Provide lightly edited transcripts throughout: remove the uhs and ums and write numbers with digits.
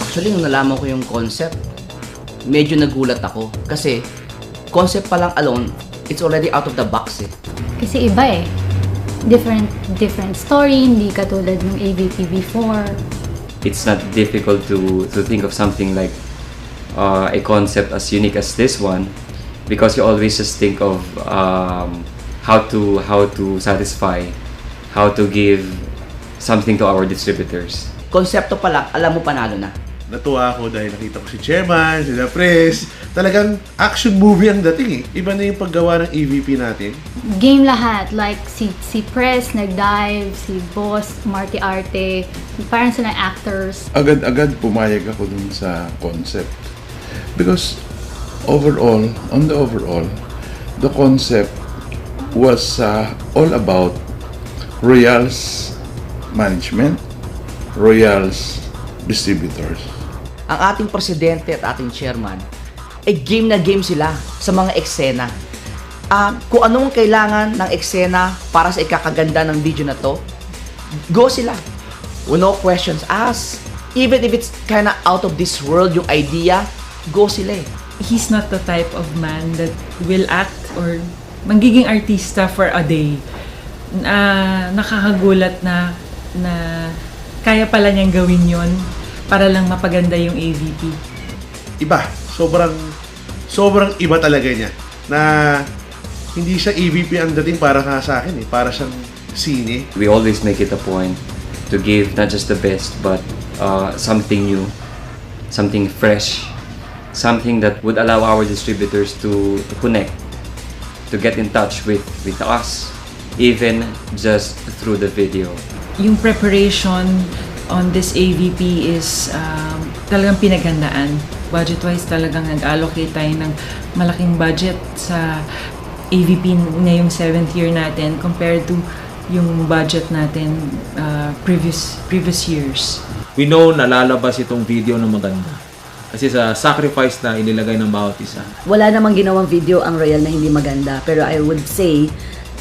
Actually, nung nalaman ko yung concept, medyo nagulat ako. Kasi, concept pa lang alone, it's already out of the box eh. Kasi iba eh. Different story, hindi katulad ng AVP before. It's not difficult to think of something like a concept as unique as this one, because you always just think of how to satisfy, how to give something to our distributors. Konsepto pa lang, alam mo panalo na. Natuwa ako dahil nakita ko si Chairman, si Pres. Talagang action movie ang dating eh. Iba na yung paggawa ng AVP natin. Game lahat. Like, si Press, nag-dive, si Boss, Marty Arte, parang sila actors. Agad-agad pumayag ako dun sa concept. Because overall, the concept was all about Royal's management, Royal's distributors. Ang ating presidente at ating chairman, game na game sila sa mga eksena. Kung anong kailangan ng eksena para sa ikakaganda ng video na to, go sila. No questions asked. Even if it's kinda out of this world yung idea, go sila eh. He's not the type of man that will act or magiging artista for a day. Nakakagulat na kaya pala niyang gawin yon para lang mapaganda yung AVP. Iba. Sobrang iba talaga niya. Na hindi siya AVP ang dating para sa akin eh. Para siyang sine. We always make it a point to give not just the best, but something new, something fresh, something that would allow our distributors to connect, to get in touch with us, even just through the video. Yung preparation on this AVP is talagang pinaghandaan. Budget-wise talagang nag-allocate tayo ng malaking budget sa AVP ngayong 7th year natin compared to yung budget natin previous years. We know na lalabas itong video na maganda. Kasi sa sacrifice na inilagay ng bawat isa. Wala namang ginawang video ang Royal na hindi maganda. Pero I would say,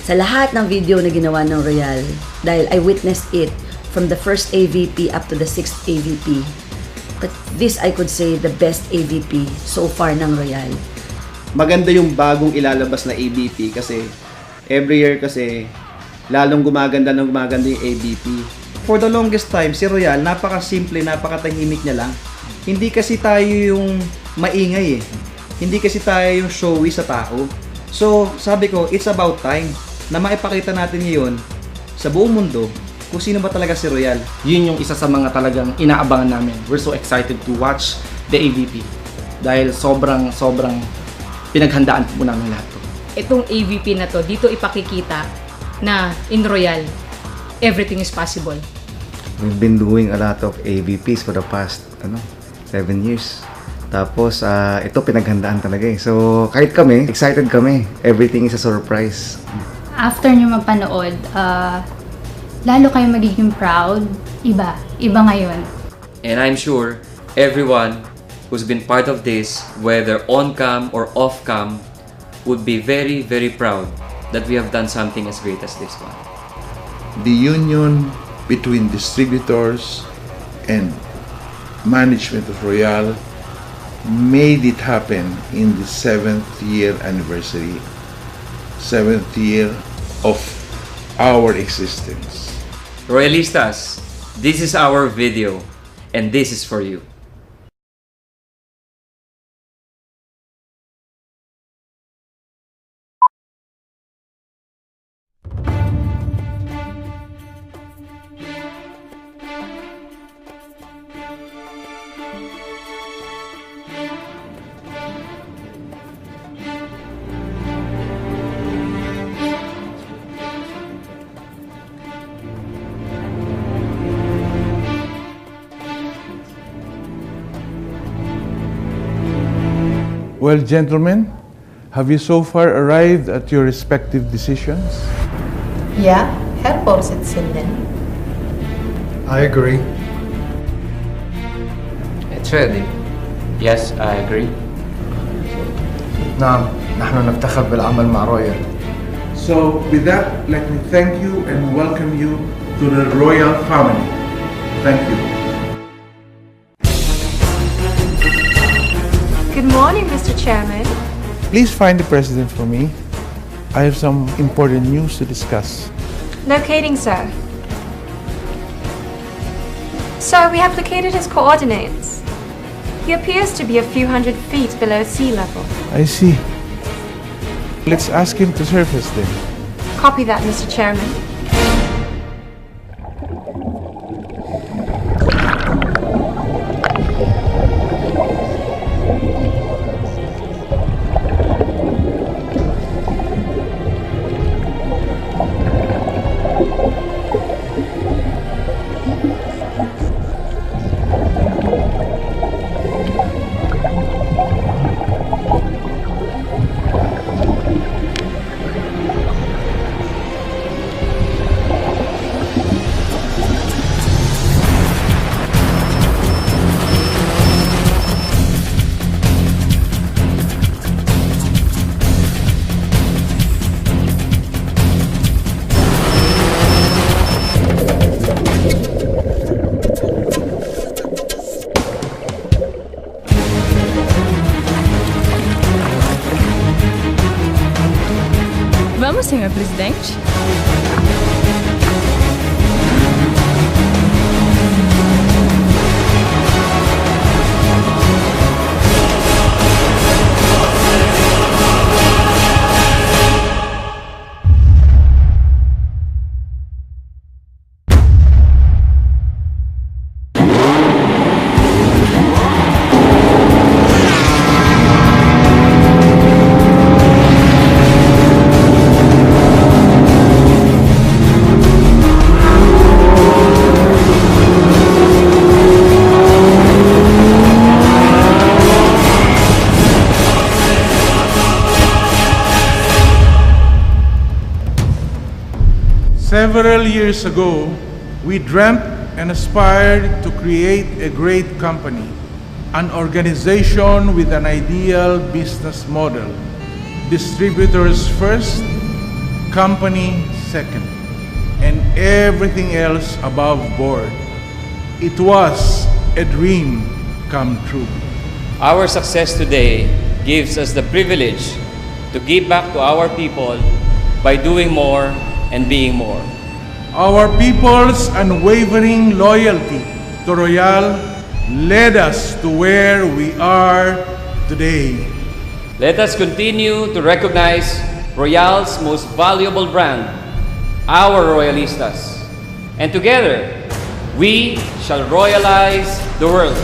sa lahat ng video na ginawa ng Royal, dahil I witnessed it from the first AVP up to the 6th AVP. But this, I could say, the best AVP so far ng Royal. Maganda yung bagong ilalabas na AVP kasi every year kasi lalong gumaganda yung AVP. For the longest time, si Royal, napaka-simple, napakatahimik niya lang. Hindi kasi tayo yung maingay eh. Hindi kasi tayo yung showy sa tao. So, sabi ko, it's about time na maipakita natin ngayon sa buong mundo kung sino ba talaga si Royal. Yun yung isa sa mga talagang inaabangan namin. We're so excited to watch the AVP dahil sobrang pinaghandaan po namin lahat to. Itong AVP na to, dito ipakikita na in Royal, everything is possible. We've been doing a lot of AVPs for the past 7 years. Tapos, ito pinaghandaan talaga eh. So, kahit kami, excited kami. Everything is a surprise. After nyo mapanood, lalo kayo magiging proud. Iba ngayon. And I'm sure everyone who's been part of this, whether on-cam or off-cam, would be very, very proud that we have done something as great as this one. The union between distributors and management of Royal made it happen in the 7th year anniversary, 7th year of our existence. Royalistas, this is our video, and this is for you. Well, gentlemen, have you so far arrived at your respective decisions? Ja, Herr Vorsitzender. I agree. It's ready. Yes, I agree. نعم، نحن نفتخر بالعمل مع رويال. So, with that, let me thank you and welcome you to the royal family. Thank you. Good morning, Mr. Chairman. Please find the president for me. I have some important news to discuss. Locating, sir. Sir, we have located his coordinates. He appears to be a few hundred feet below sea level. I see. Let's ask him to surface then. Copy that, Mr. Chairman. Vamos, senhor presidente. Several years ago, we dreamt and aspired to create a great company, an organization with an ideal business model. Distributors first, company second, and everything else above board. It was a dream come true. Our success today gives us the privilege to give back to our people by doing more and being more. Our people's unwavering loyalty to Royal led us to where we are today. Let us continue to recognize Royal's most valuable brand, our Royalistas. And together, we shall royalize the world.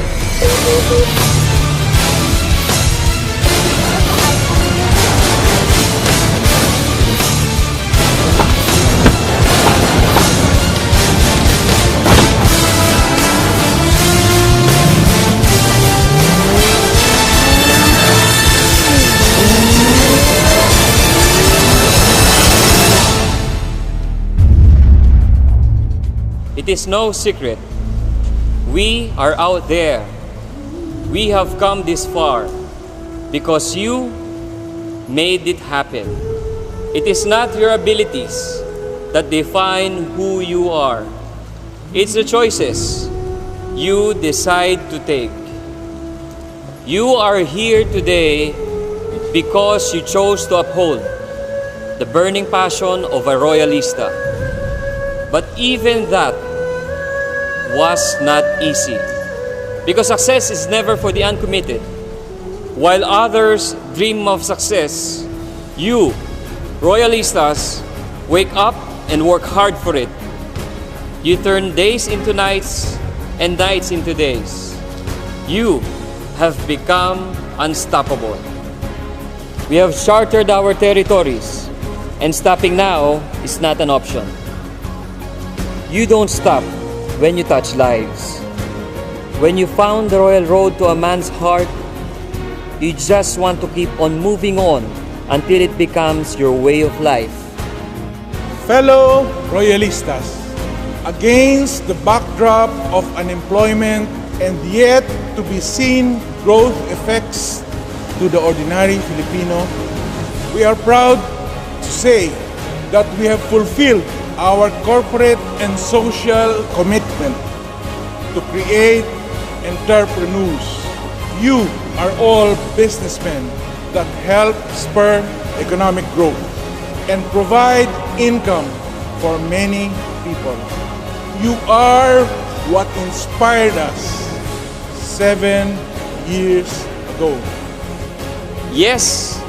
It is no secret. We are out there. We have come this far because you made it happen. It is not your abilities that define who you are. It's the choices you decide to take. You are here today because you chose to uphold the burning passion of a Royalista. But even that was not easy, because success is never for the uncommitted. While others dream of success, you, Royalistas, wake up and work hard for it. You turn days into nights and nights into days. You have become unstoppable. We have chartered our territories, and stopping now is not an option. You don't stop when you touch lives. When you found the royal road to a man's heart, you just want to keep on moving on until it becomes your way of life. Fellow Royalistas, against the backdrop of unemployment and yet to be seen growth effects to the ordinary Filipino, we are proud to say that we have fulfilled our corporate and social commitment to create entrepreneurs. You are all businessmen that help spur economic growth and provide income for many people. You are what inspired us 7 years ago. Yes,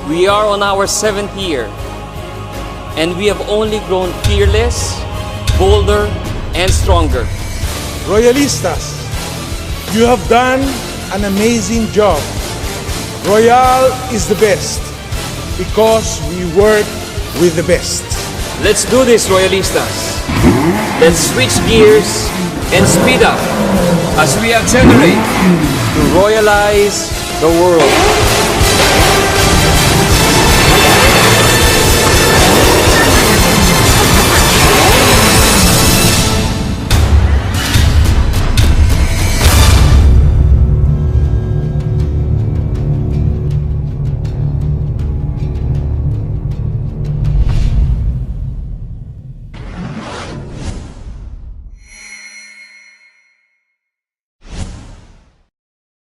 we are on our 7th year, and we have only grown fearless, bolder, and stronger. Royalistas, you have done an amazing job. Royal is the best because we work with the best. Let's do this, Royalistas. Let's switch gears and speed up as we accelerate to royalize the world.